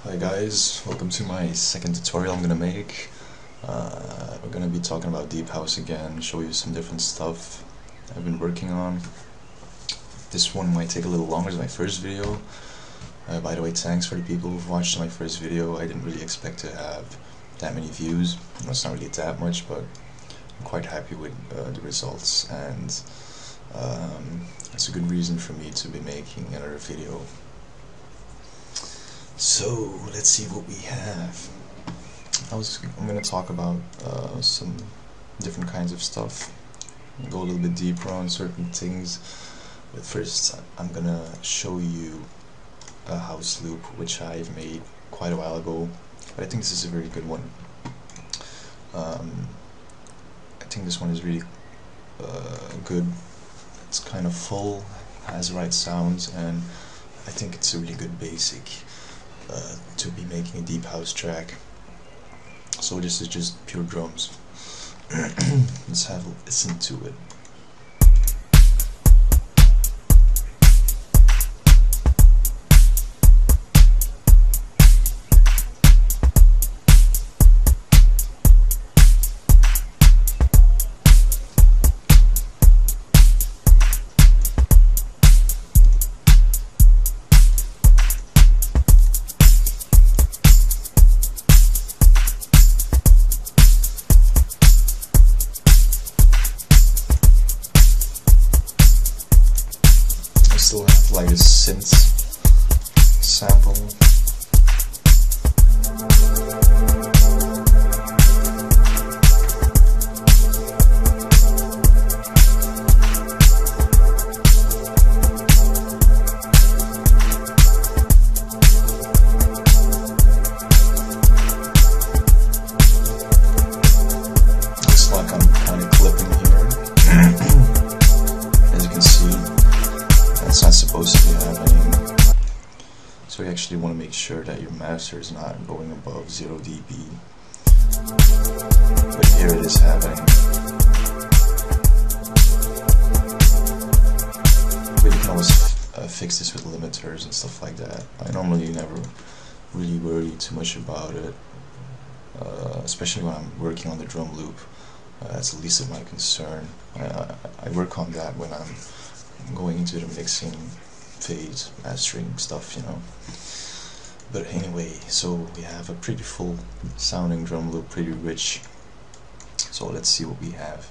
Hi guys, welcome to my second tutorial I'm gonna make. We're gonna be talking about deep house again, show you some different stuff I've been working on. This one might take a little longer than my first video. By the way, thanks for the people who've watched my first video. I didn't really expect to have that many views. It's not really that much, but I'm quite happy with the results, and it's a good reason for me to be making another video. So let's see what we have. I'm gonna talk about some different kinds of stuff, go a little bit deeper on certain things, but first I'm gonna show you a house loop which I've made quite a while ago, but I think this is a very good one. I think this one is really good. It's kind of full, has the right sounds, and I think it's a really good basic to be making a deep house track. So this is just pure drums. Let's have a listen to it. Still have like a synth sample. Looks like I'm kind of clipping here. As you can see, it's not supposed to be happening, so you actually want to make sure that your master is not going above 0 dB, but here it is happening. But you can always fix this with limiters and stuff like that. I normally never really worry too much about it, especially when I'm working on the drum loop. That's the least of my concern. I work on that when I'm going into the mixing phase, mastering stuff, you know. But anyway, so we have a pretty full sounding drum loop, pretty rich. So let's see what we have.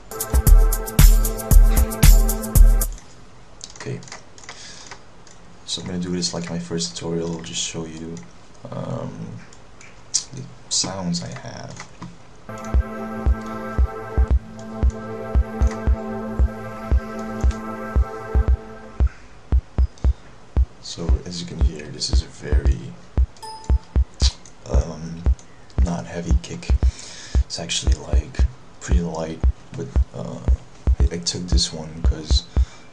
Okay, so I'm gonna do this like my first tutorial. I'll just show you the sounds I have. So as you can hear, this is a very not heavy kick. It's actually like pretty light, but I took this one because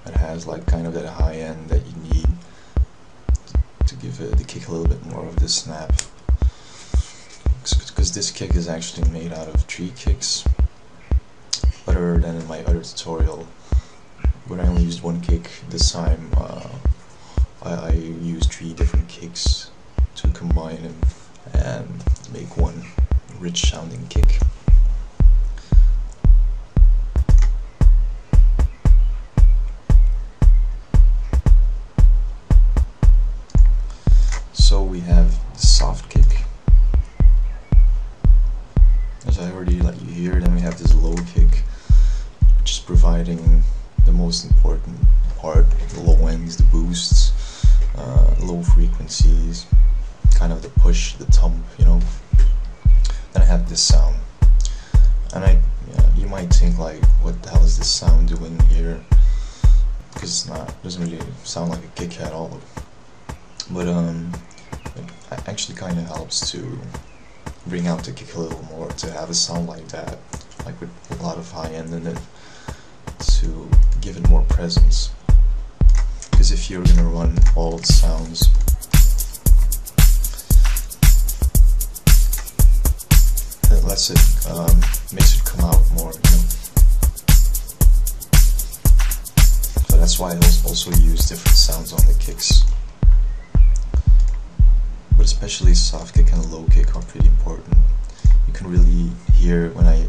it has like kind of that high end that you need to give the kick a little bit more of the snap. Because this kick is actually made out of 3 kicks, other than in my other tutorial when I only used 1 kick. This time I used 3 different kicks to combine them and make one rich sounding kick. So we have the soft kick, as I already let you hear. Then we have this low kick, which is providing the most important part, the low ends, the boosts, low frequencies, kind of the push, the thump, you know. Then I have this sound, and you might think like, what the hell is this sound doing here? Because it doesn't really sound like a kick at all. But it actually kind of helps to bring out the kick a little more, to have a sound like that, like with a lot of high end in it, to give it more presence. Because if you're gonna run all the sounds, it lets it, makes it come out more, you know. So that's why I also use different sounds on the kicks. especially soft kick and low kick are pretty important. You can really hear when I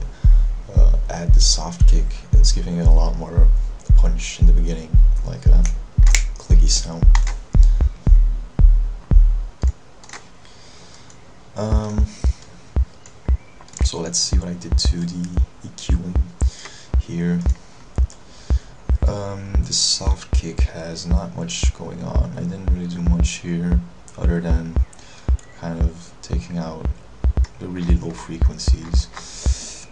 add the soft kick, it's giving it a lot more punch in the beginning, like a clicky sound. So let's see what I did to the EQing here. This soft kick has not much going on. I didn't really do much here other than kind of taking out the really low frequencies,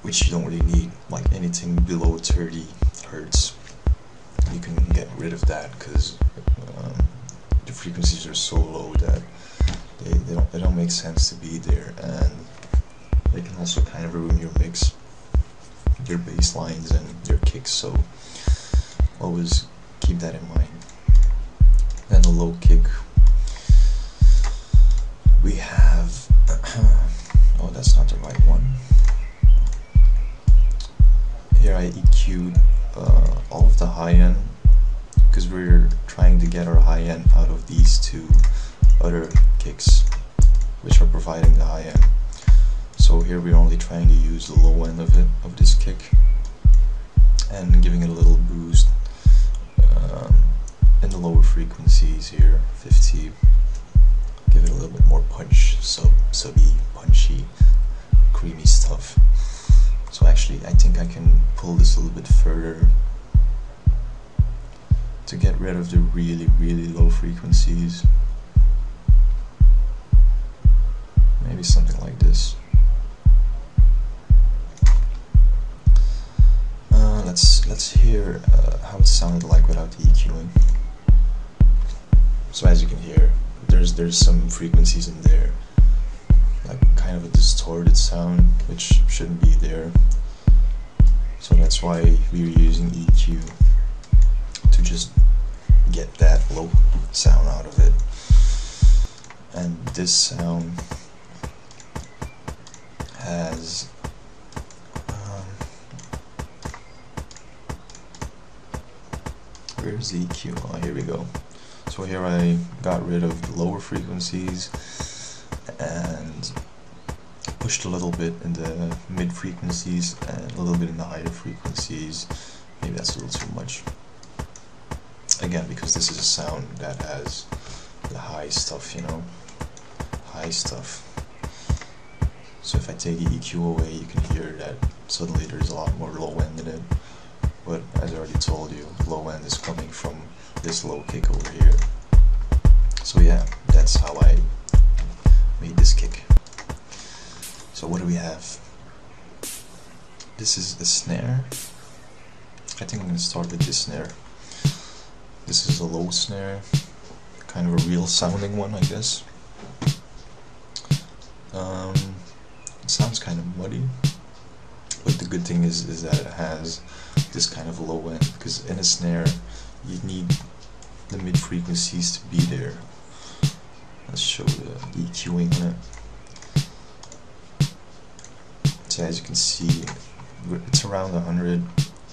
which you don't really need. Like anything below 30 hertz, you can get rid of that because the frequencies are so low that they don't make sense to be there, and they can also kind of ruin your mix, your bass lines and your kicks, so always keep that in mind. Then the low kick, we have oh, that's not the right one. Here I EQ'd all of the high end because we're trying to get our high end out of these two other kicks which are providing the high end. So here we're only trying to use the low end of it, of this kick, and giving it a little boost in the lower frequencies here, 50. Give it a little bit more punch, subby, punchy, creamy stuff. So actually I think I can pull this a little bit further to get rid of the really low frequencies. Maybe something like this. Let's hear how it sounded like without the EQing. So as you can hear, there's some frequencies in there, like kind of a distorted sound, which shouldn't be there. So that's why we're using EQ to just get that low sound out of it. And this sound has where's the EQ? Oh, here we go. So here I got rid of the lower frequencies and pushed a little bit in the mid frequencies and a little bit in the higher frequencies. Maybe that's a little too much. Again, because this is a sound that has the high stuff, you know, high stuff. So if I take the EQ away, you can hear that suddenly there's a lot more low end in it. But as I already told you, low end is coming from this low kick over here. So yeah, that's how I made this kick. So what do we have? This is the snare. I think I'm going to start with this snare. This is a low snare, kind of a real sounding one, I guess. It sounds kind of muddy, but the good thing is that it has this kind of low end, because in a snare you need the mid frequencies to be there. Let's show the EQing on it. So as you can see, it's around 100.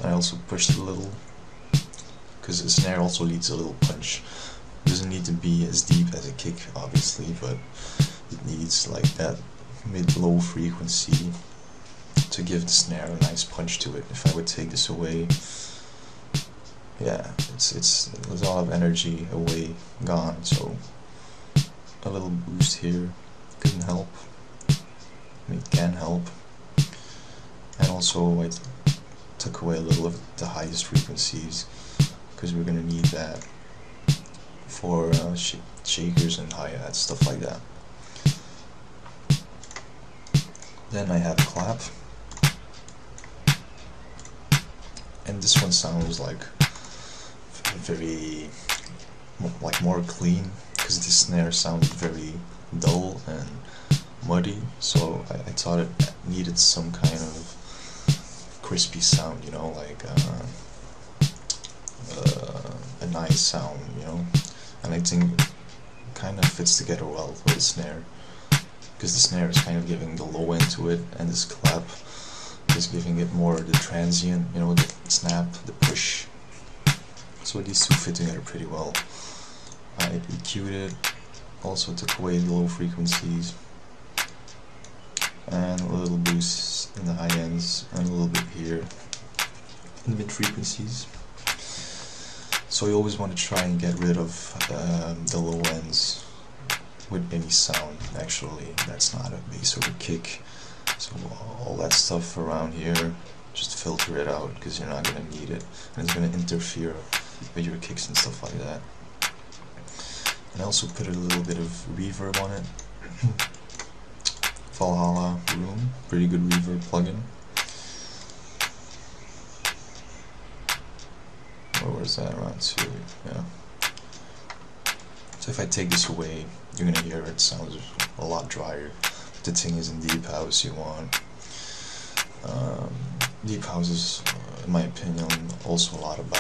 I also pushed it a little because the snare also needs a little punch. It doesn't need to be as deep as a kick, obviously, but it needs like that mid-low frequency to give the snare a nice punch to it. If I would take this away, yeah, there's a lot of energy away, gone. So a little boost here couldn't help. I mean, it can help. And also I took away a little of the highest frequencies because we're gonna need that for shakers and hi-hats, stuff like that. Then I have clap, and this one sounds like very like more clean, because this snare sounds very dull and muddy, so I thought it needed some kind of crispy sound, you know, like a nice sound, you know, and I think it kind of fits together well with the snare, because the snare is kind of giving the low end to it, and this clap is giving it more the transient, you know, the snap, the push. So these two fit together pretty well. I EQ'd it, also took away the low frequencies and a little boost in the high ends and a little bit here in the mid frequencies. So you always want to try and get rid of the low ends with any sound. Actually, that's not a bass or a kick, so all that stuff around here, just filter it out, because you're not going to need it, and it's going to interfere with your kicks and stuff like that. And I also put a little bit of reverb on it. Valhalla Room, pretty good reverb plugin. Where was that? Around 2, yeah. So if I take this away, you're gonna hear it sounds a lot drier. The thing is, in deep house, you want deep house is, in my opinion, also a lot of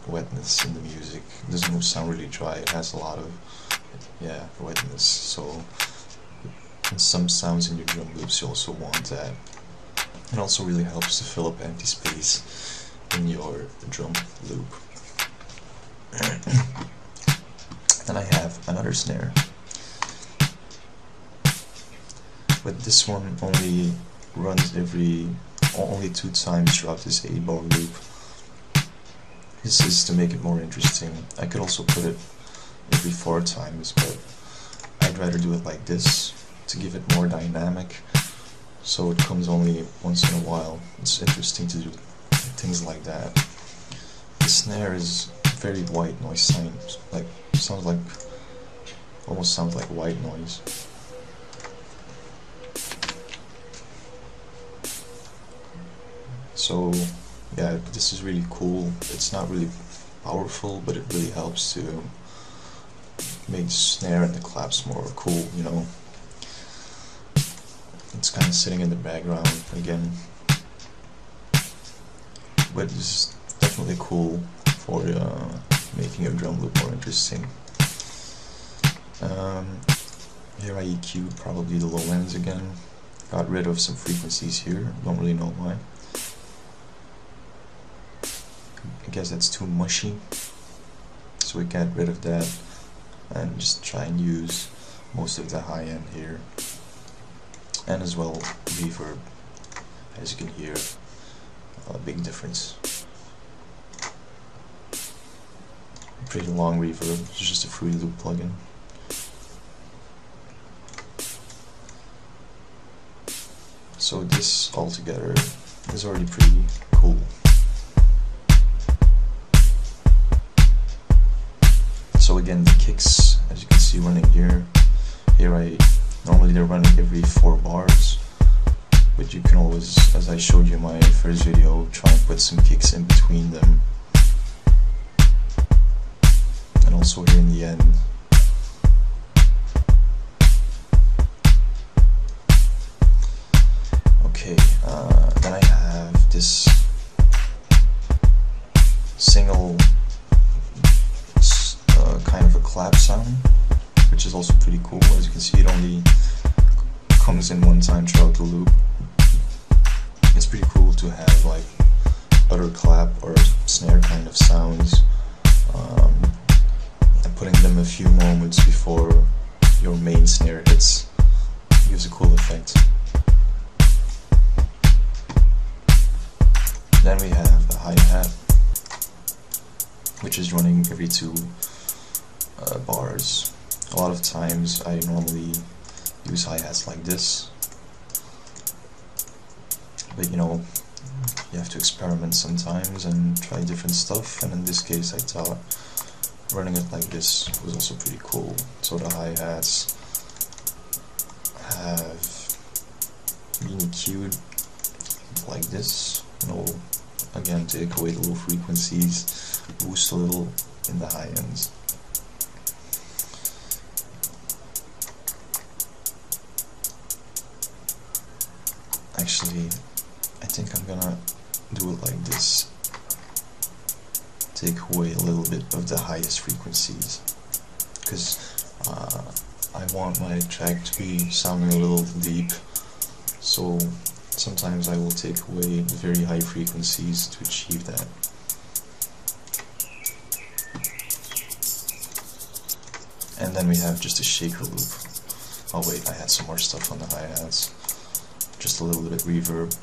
wetness in the music. It doesn't sound really dry. It has a lot of wetness. So in some sounds in your drum loops, you also want that. It also really helps to fill up empty space in your drum loop. Then I have another snare, but this one only runs only 2 times throughout this 8-bar loop. This is to make it more interesting. I could also put it every 4 times, but I'd rather do it like this to give it more dynamic, so it comes only once in a while. It's interesting to do things like that. The snare is very white noise sound, almost sounds like white noise. So yeah, this is really cool. It's not really powerful, but it really helps to make the snare and the claps more cool, you know. It's kind of sitting in the background again, but it's definitely cool for making your drum loop more interesting. Here I EQ'd probably the low ends again, got rid of some frequencies here, don't really know why. I guess that's too mushy, so we get rid of that and just try and use most of the high end here, and as well reverb. As you can hear, a big difference. Pretty long reverb. It's just a Fruity Loop plugin. So this all together is already pretty cool. So again, the kicks, as you can see, running here. Normally they're running every 4 bars, but you can always, as I showed you in my first video, try and put some kicks in between them. And also here in the end. Okay, then I have this single kind of a clap sound, which is also pretty cool. As you can see, it only comes in 1 time throughout the loop. It's pretty cool to have like other clap or snare kind of sounds, and putting them a few moments before your main snare hits. It gives a cool effect. Then we have a hi-hat, which is running every 2 bars. A lot of times I normally use hi-hats like this, but you know, you have to experiment sometimes and try different stuff, and in this case I thought running it like this was also pretty cool. So the hi-hats have been EQ'd like this, again, take away the low frequencies, boost a little in the high ends. Actually, I think I'm gonna do it like this. Take away a little bit of the highest frequencies, because I want my track to be sounding a little deep, so sometimes I will take away the very high frequencies to achieve that. And then we have just a shaker loop. Oh wait, I had some more stuff on the hi-hats. Just a little bit of reverb.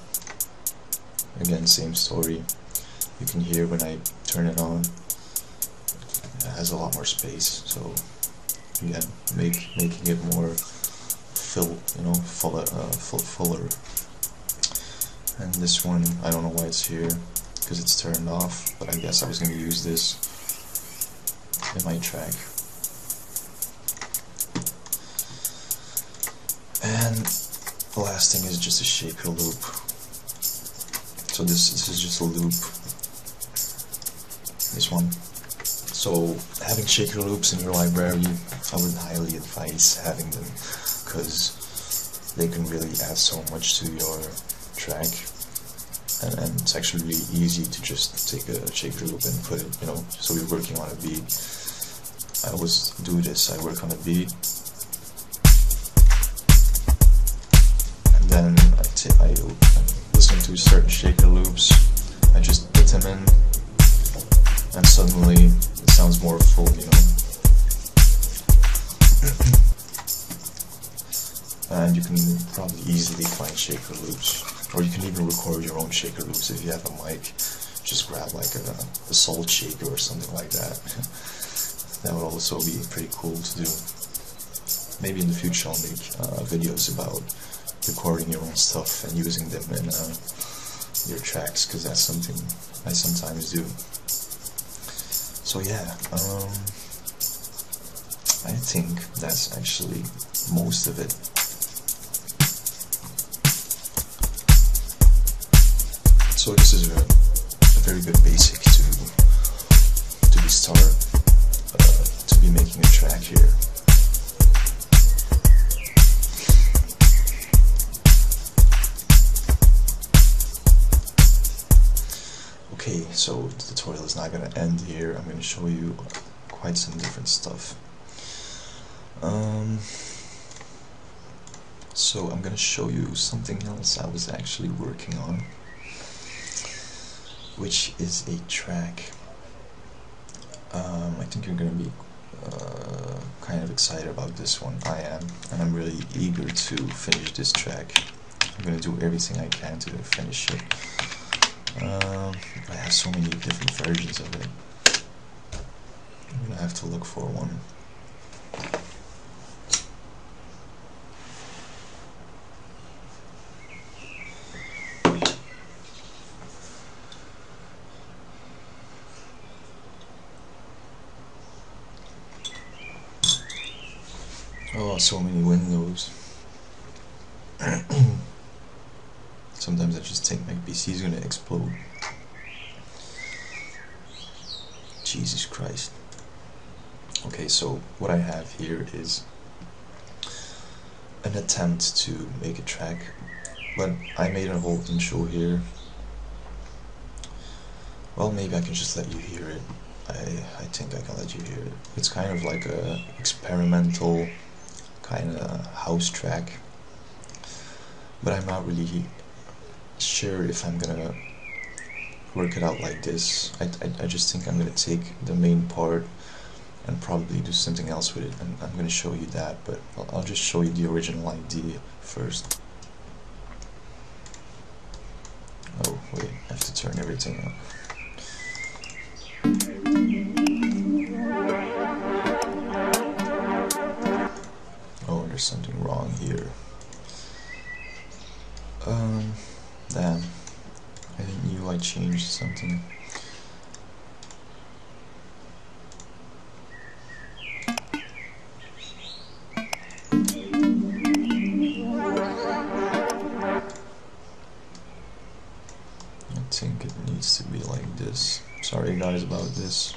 Again, same story. You can hear when I turn it on, it has a lot more space. So again, making it more fuller. And this one, I don't know why it's here, because it's turned off, but I guess I was going to use this in my track. And the last thing is just a shaker loop. So this is just a loop, this one. So having shaker loops in your library, I would highly advise having them, because they can really add so much to your track, and it's actually really easy to just take a shaker loop and put it, so you're working on a beat. I always do this, I work on a beat, and then I listen to certain shaker loops, I just put them in, and suddenly it sounds more full, And you can probably easily find shaker loops, or you can even record your own shaker loops if you have a mic. Just grab like a salt shaker or something like that. That would also be pretty cool to do. Maybe in the future I'll make videos about recording your own stuff and using them in your tracks, because that's something I sometimes do. So yeah, I think that's actually most of it. So this is a very good basic to be making a track here. Okay, so the tutorial is not going to end here. I'm going to show you quite some different stuff. So I'm going to show you something else I was actually working on, which is a track. I think you're going to be kind of excited about this one. I am, and I'm really eager to finish this track. I'm going to do everything I can to finish it. I have so many different versions of it. I'm going to have to look for one. Oh, so many windows. Sometimes I just think my PC is gonna explode. Jesus Christ. Okay, so what I have here is an attempt to make a track, but I made a whole intro here. Well, maybe I can just let you hear it. I think I can let you hear it. It's kind of like a experimental kind of house track, but I'm not really sure if I'm gonna work it out like this. I just think I'm gonna take the main part and probably do something else with it, and I'm gonna show you that, but I'll just show you the original idea first. Oh wait, I have to turn everything on. There's something wrong here. Damn. I knew I changed something. I think it needs to be like this. Sorry guys about this.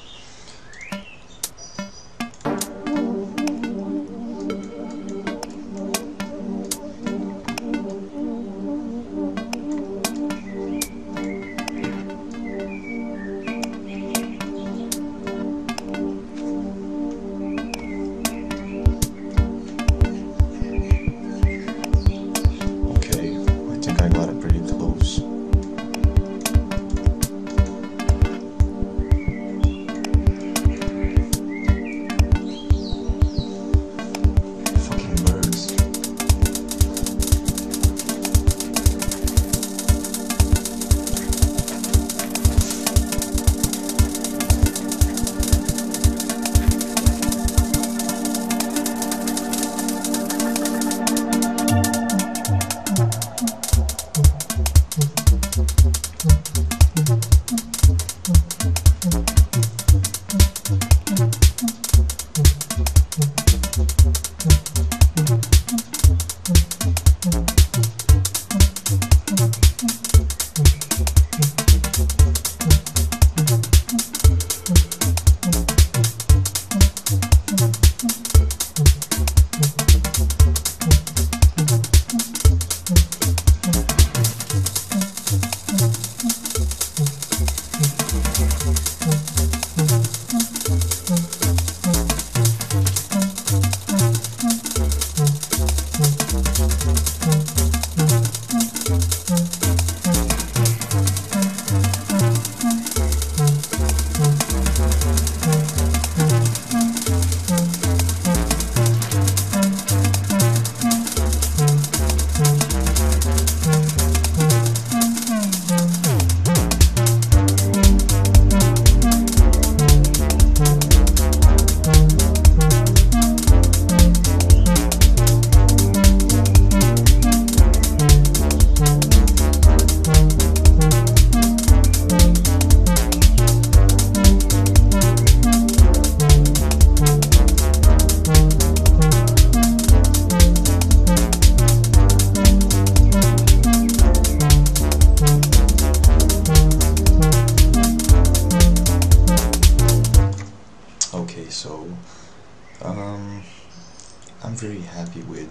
very happy with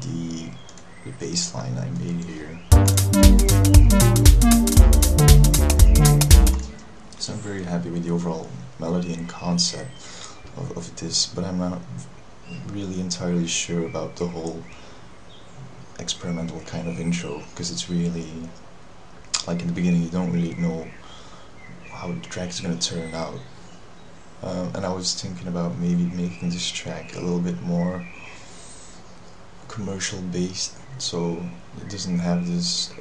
the bass line I made here. So I'm very happy with the overall melody and concept of this, but I'm not really entirely sure about the whole experimental kind of intro, because it's really, like in the beginning you don't really know how the track is going to turn out. And I was thinking about maybe making this track a little bit more commercial based, so it doesn't have this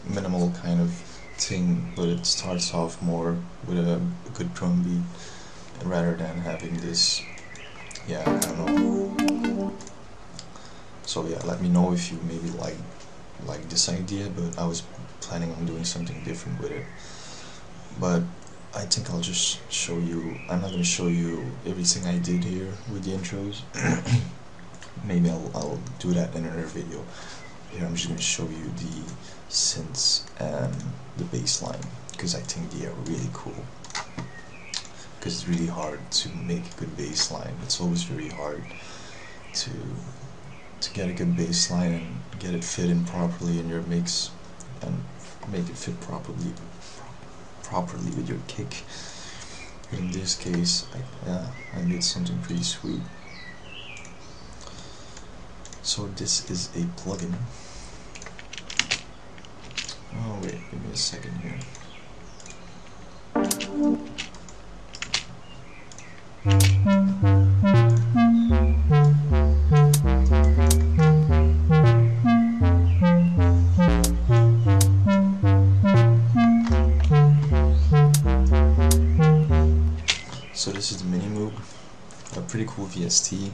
minimal kind of thing, but it starts off more with a good drum beat rather than having this, yeah, I don't know. So yeah, let me know if you maybe like this idea, but I was planning on doing something different with it. But I think I'll just show you, I'm not going to show you everything I did here with the intros. Maybe I'll do that in another video. Here I'm just going to show you the synths and the bass line, because I think they are really cool. Because it's really hard to make a good bass line. It's always very hard to get a good bass line and get it fit in properly in your mix and make it fit properly with your kick. But in this case, I made something pretty sweet. So this is a plugin. Oh wait, give me a second here. So this is the minimoog, a pretty cool VST.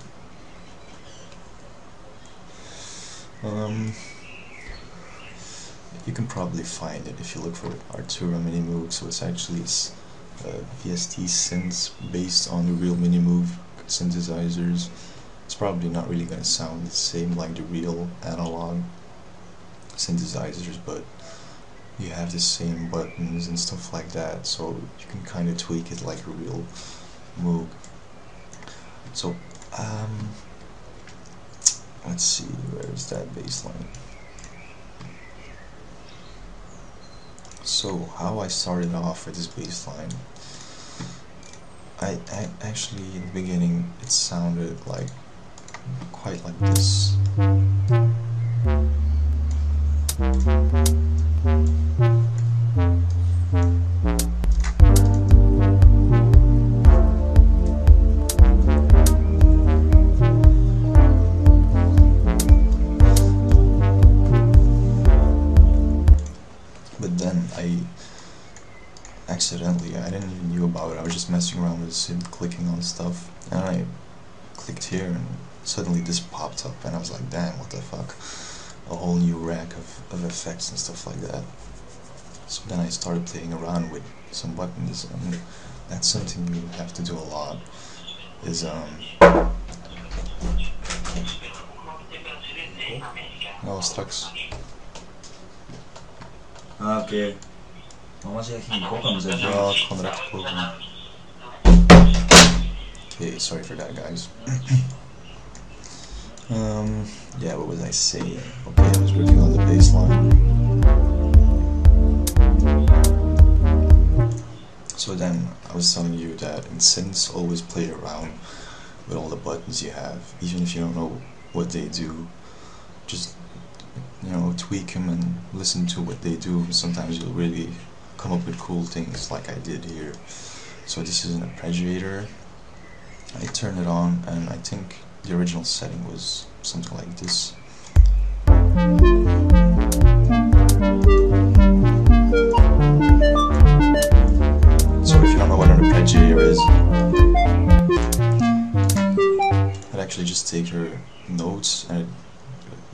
You can probably find it if you look for Artura minimoog. So it's actually VST synths based on the real minimoog synthesizers. It's probably not really going to sound the same like the real analog synthesizers, but you have the same buttons and stuff like that, so you can kind of tweak it like a real Moog. So let's see, where is that bass line? So how I started off with this bass line, I actually in the beginning it sounded like quite like this. But then I didn't even knew about it. I was just messing around with the synth, clicking on stuff, and I clicked here and suddenly this popped up and I was like, damn, what the fuck, a whole new rack of effects and stuff like that. So then I started playing around with some buttons, and that's something you have to do a lot, is straks. Ah, oké. Mama zei dat je niet koken, maar zei Ja, ik kan direct koken. Okay, sorry for that, guys. Yeah, what was I saying? Okay, I was working on the bass line. So then I was telling you that in synths, always play around with all the buttons you have, even if you don't know what they do. Just, you know, tweak them and listen to what they do. Sometimes you'll really come up with cool things like I did here. So this is an arpeggiator. I turned it on and I think the original setting was something like this. So if you don't know what an arpeggiator is, it actually just takes your notes and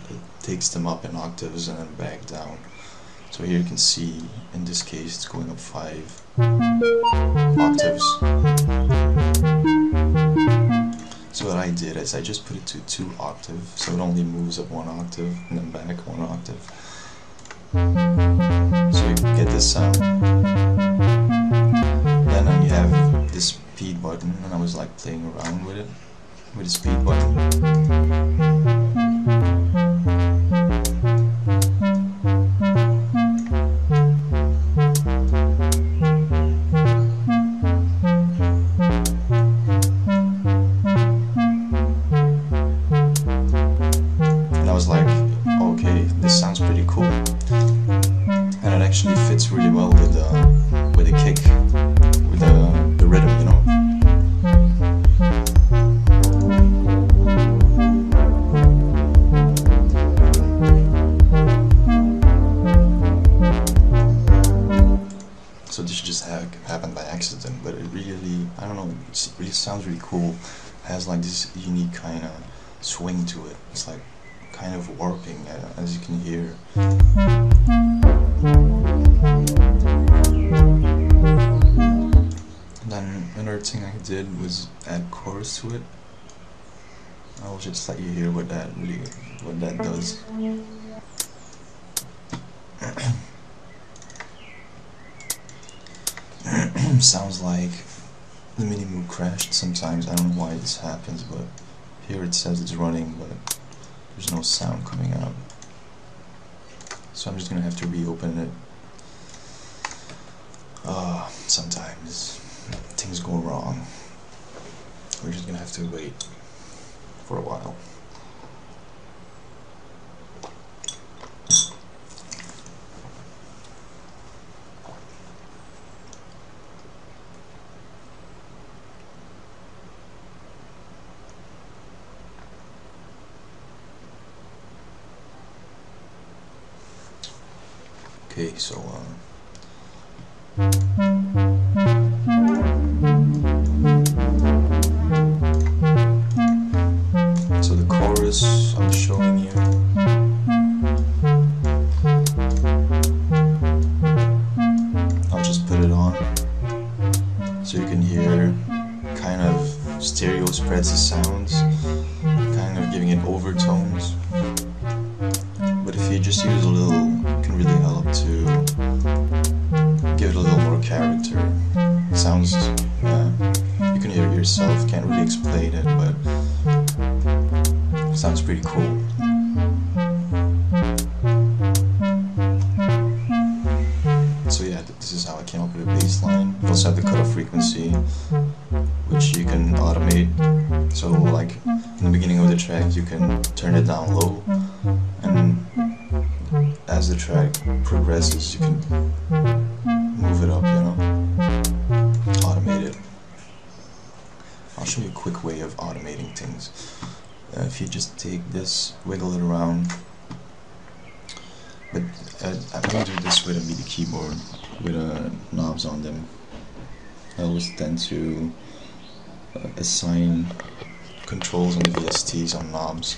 it takes them up in octaves and then back down. So here you can see, in this case, it's going up 5 octaves. So what I did is I just put it to 2 octaves, so it only moves up 1 octave and then back 1 octave. So you get this sound. Then you have this P button, and I was like playing around with it. with the speed button. And I was like, okay, this sounds pretty cool. And it actually fits really well with the kick, with the rhythm, you know. So this just happened by accident, but it really, I don't know, it really sounds really cool. It has like this unique kind of swing to it. It's like kind of warping, as you can hear. And then another thing I did was add chorus to it. I'll just let you hear what that does. Sounds like the minimoog crashed sometimes. I don't know why this happens, but here it says it's running, but there's no sound coming out. So I'm just gonna have to reopen it. Sometimes things go wrong. We're just gonna have to wait for a while. Okay, so the chorus I'm showing you. I'll just put it on so you can hear kind of stereo spreads the sounds, kind of giving it overtones. But if you just use a little, it can really help to give it a little more character. It sounds, you can hear it yourself, can't really explain it, but it sounds pretty cool. So yeah, this is how I came up with a bass line. You also have the cutoff frequency, which you can automate. So like in the beginning of the track, you can turn it down low, and as the track progresses, you can move it up, you know, automate it. I'll show you a quick way of automating things. If you just take this, wiggle it around, but I'm going to do this with a MIDI keyboard with knobs on them. I always tend to assign controls on the VSTs on knobs,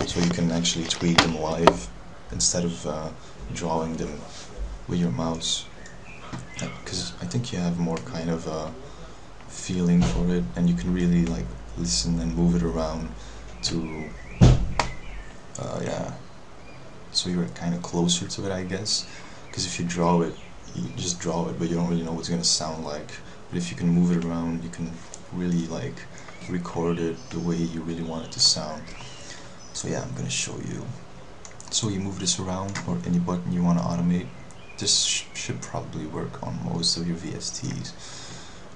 so you can actually tweak them live instead of drawing them with your mouse, because I think you have more kind of a feeling for it, and you can really like listen and move it around to yeah, so you're kind of closer to it, I guess. Because if you draw it, you just draw it, but you don't really know what it's gonna sound like. But if you can move it around, you can really like record it the way you really want it to sound. So yeah, I'm gonna show you. So you move this around, or any button you want to automate. This should probably work on most of your VSTs.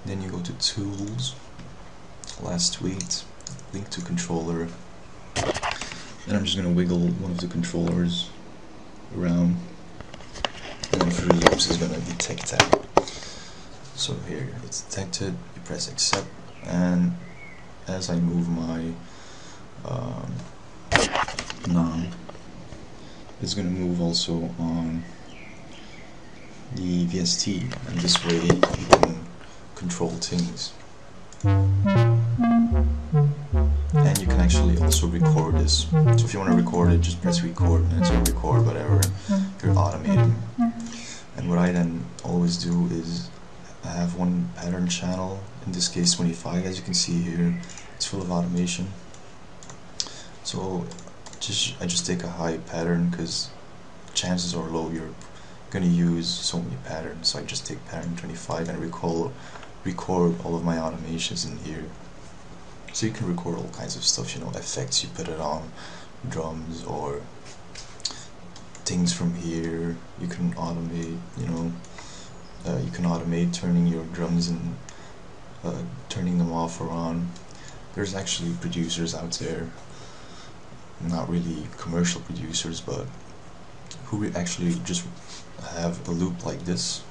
Then you go to Tools, Last Tweet, Link to Controller. Then I'm just going to wiggle one of the controllers around, and then for loops is going to detect that. So here it's detected, you press accept, and as I move my knob, it's going to move also on the VST, and this way you can control things. And you can actually also record this. So if you want to record it, just press record, and it's going to record whatever you're automating. And what I then always do is I have one pattern channel, in this case 25, as you can see here. It's full of automation. So I just take a high pattern, because chances are low you're going to use so many patterns. So I just take pattern 25 and record all of my automations in here. So you can record all kinds of stuff, you know, effects you put it on, drums or things from here. You can automate, you know, you can automate turning your drums and turning them off or on. There's actually producers out there, not really commercial producers, but who actually just have a loop like this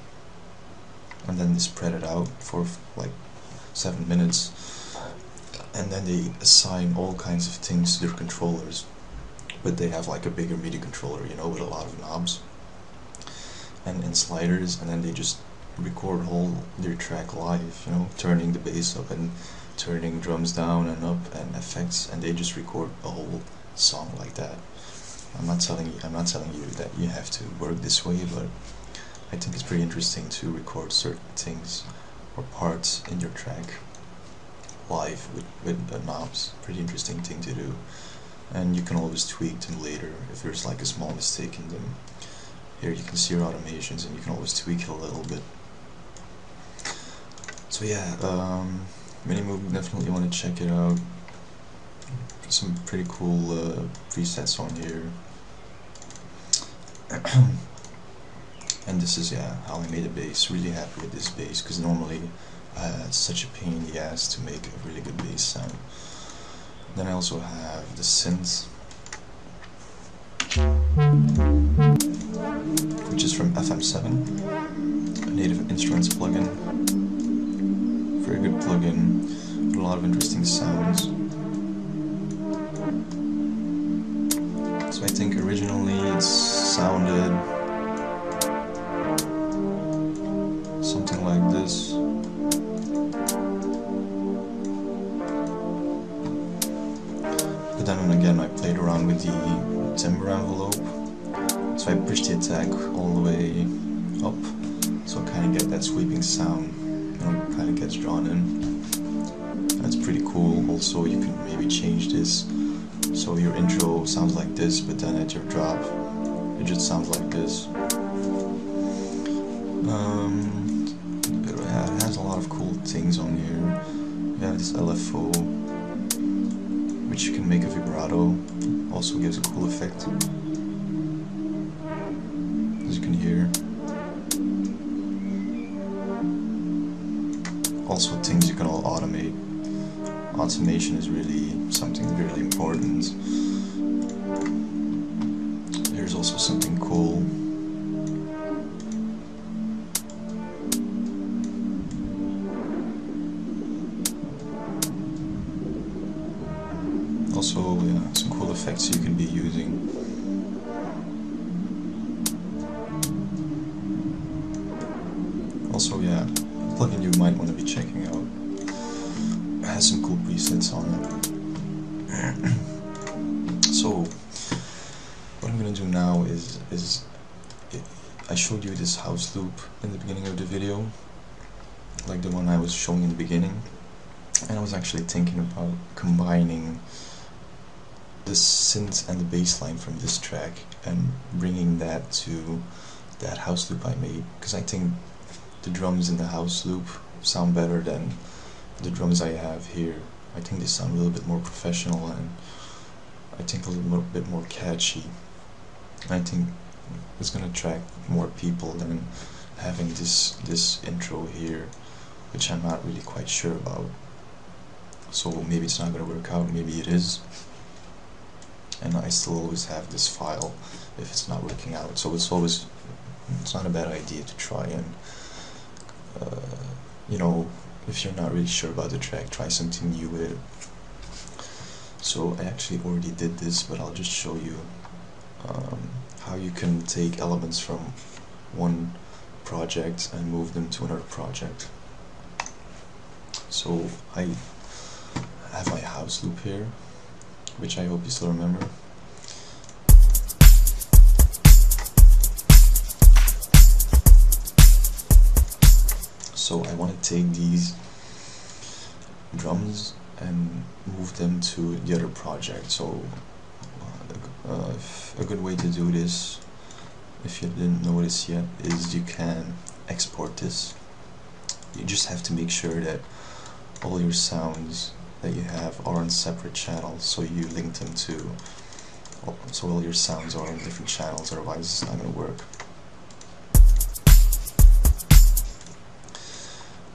and then they spread it out for like 7 minutes, and then they assign all kinds of things to their controllers, but they have like a bigger MIDI controller, you know, with a lot of knobs and sliders, and then they just record whole their track live, you know, turning the bass up and turning drums down and up and effects, and they just record a whole song like that. I'm not telling you that you have to work this way, but I think it's pretty interesting to record certain things or parts in your track live with the knobs. Pretty interesting thing to do, and you can always tweak them later if there's like a small mistake in them. Here you can see your automations, and you can always tweak it a little bit. So yeah, minimoog, definitely want to check it out. Some pretty cool presets on here. And this is, yeah, how I made a bass. Really happy with this bass, because normally it's such a pain in the ass to make a really good bass sound. Then I also have the synth, which is from FM7, a Native Instruments plugin. Very good plugin with a lot of interesting sounds. So I think originally it sounded something like this. But then again I played around with the timbre envelope, so I pushed the attack all the way up, so I kind of get that sweeping sound, you know, kind of gets drawn in. That's pretty cool. Also you can maybe change this so your intro sounds like this, but then at your drop it just sounds like this. It has a lot of cool things on here. You have this LFO, which you can make a vibrato, also gives a cool effect, as you can hear. Also things you can all automate. Automation is really something really important. Here's also something cool. Also, yeah, some cool effects you can be using. Also, yeah, a plugin you might want to be checking out. It has some cool presets on it. So, what I'm gonna do now is I showed you this house loop in the beginning of the video, like the one I was showing in the beginning, and I was actually thinking about combining the synth and the bass line from this track and bringing that to that house loop I made, because I think the drums in the house loop sound better than the drums I have here. I think they sound a little bit more professional, and I think a little bit more catchy. I think it's gonna attract more people than having this intro here, which I'm not really quite sure about. So maybe it's not gonna work out, maybe it is, and I still always have this file if it's not working out. So it's not a bad idea to try and you know, if you're not really sure about the track, try something new with it. So I actually already did this, but I'll just show you how you can take elements from one project and move them to another project. So I have my house loop here, which I hope you still remember. So I want to take these drums and move them to the other project. So a good way to do this, if you didn't notice yet, is you can export this. You just have to make sure that all your sounds that you have are on separate channels, so you link them to, so all your sounds are on different channels, otherwise it's not going to work.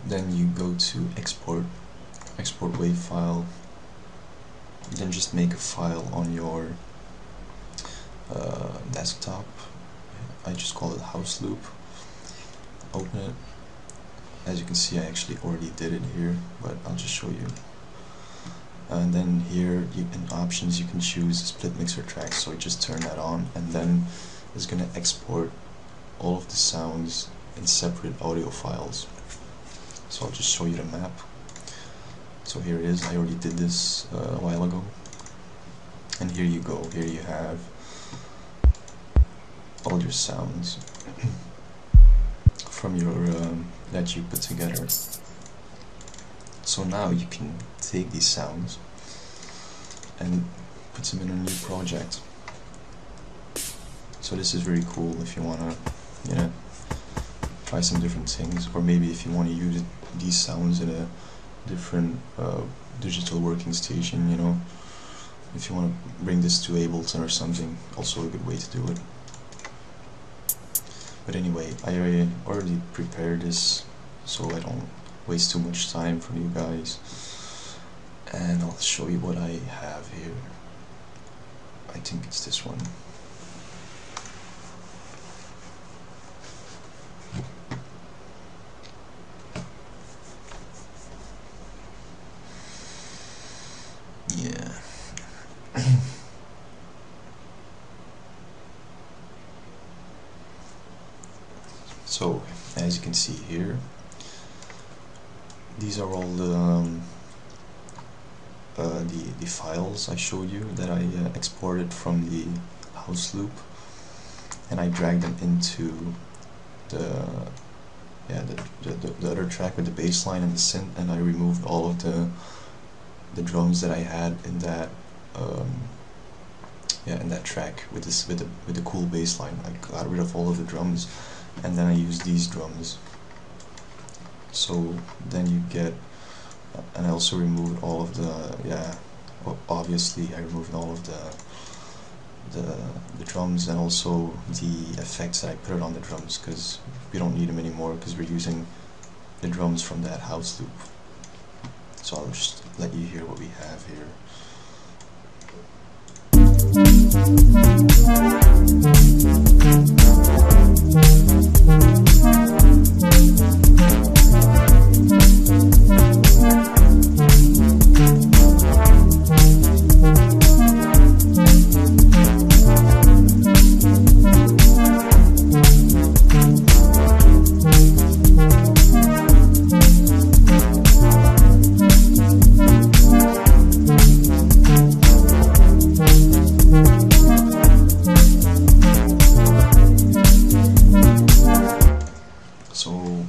Then you go to export wave file, then just make a file on your desktop. I just call it house loop. Open it. As you can see, I actually already did it here, but I'll just show you. And then here in options you can choose split mixer track, so just turn that on, and then it's going to export all of the sounds in separate audio files. So I'll just show you the map. So here it is. I already did this a while ago, and here you go. Here you have all your sounds from your that you put together. So now you can take these sounds and put them in a new project. So this is very cool if you wanna, you know, try some different things, or maybe if you want to use these sounds in a different digital working station, you know, if you want to bring this to Ableton or something, also a good way to do it. But anyway, I already prepared this so I don't waste too much time from you guys, and I'll show you what I have here. I think it's this one. Yeah. So as you can see here, these are all the files I showed you that I exported from the house loop, and I dragged them into the other track with the bass line and the synth, and I removed all of the drums that I had in that in that track with the cool bass line. I got rid of all of the drums, and then I used these drums. So then you get, and I also removed all of the, obviously I removed all of the drums, and also the effects that I put on the drums, because we don't need them anymore because we're using the drums from that house loop. So I'll just let you hear what we have here. So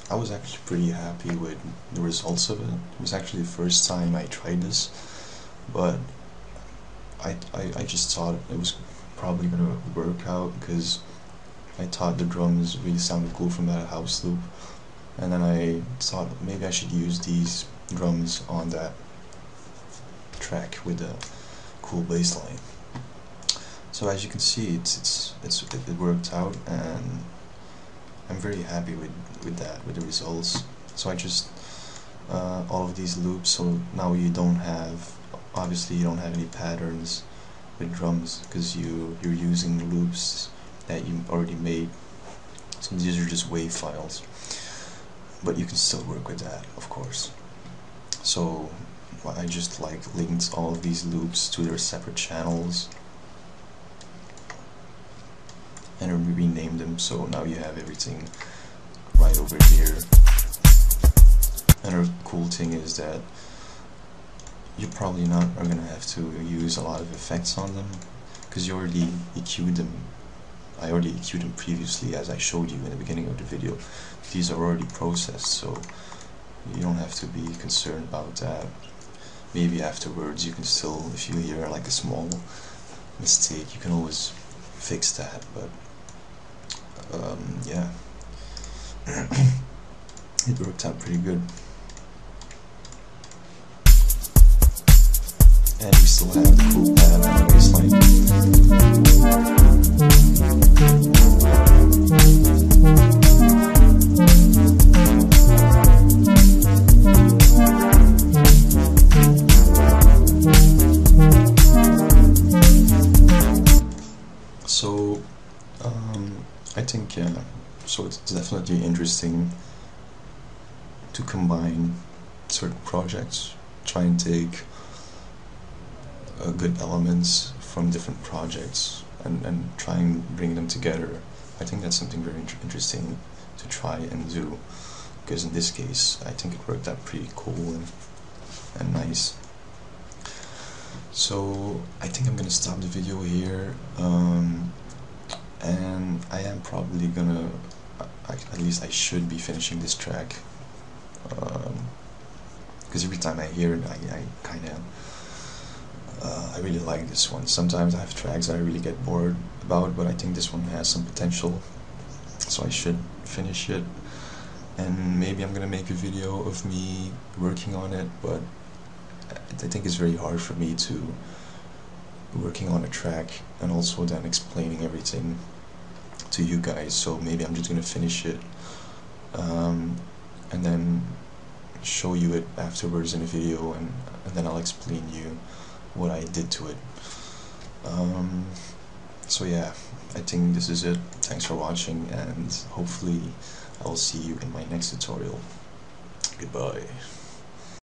I was actually pretty happy with the results of it. It was actually the first time I tried this, but I just thought it was probably gonna work out because I thought the drums really sounded cool from that house loop, and then I thought maybe I should use these drums on that track with a cool bass line. So as you can see, it worked out, and I'm very happy with that, with the results. So I just all of these loops, so now you don't have, obviously you don't have any patterns with drums because you're using loops that you already made. So these are just wave files, but you can still work with that, of course. So I just linked all of these loops to their separate channels and renamed them, so now you have everything right over here. Another cool thing is that you probably are gonna have to use a lot of effects on them because you already EQ'd them. I already EQ'd them previously, as I showed you in the beginning of the video. These are already processed, so you don't have to be concerned about that. Maybe afterwards you can still, if you hear like a small mistake, you can always fix that, but yeah, it worked out pretty good. and we still have the cool pad and the bassline. So I think so it's definitely interesting to combine certain projects, try and take good elements from different projects and try and bring them together. I think that's something very interesting to try and do, because in this case I think it worked out pretty cool and nice. So I think I'm gonna stop the video here, and I am probably gonna, at least I should be finishing this track, because every time I hear it I kind of I really like this one. Sometimes I have tracks I really get bored about, but I think this one has some potential, so I should finish it. And maybe I'm gonna make a video of me working on it, but I think it's very hard for me to working on a track and also then explaining everything to you guys, so maybe I'm just gonna finish it and then show you it afterwards in a video, and then I'll explain you what I did to it. So yeah, I think this is it. Thanks for watching, and hopefully I'll see you in my next tutorial. Goodbye.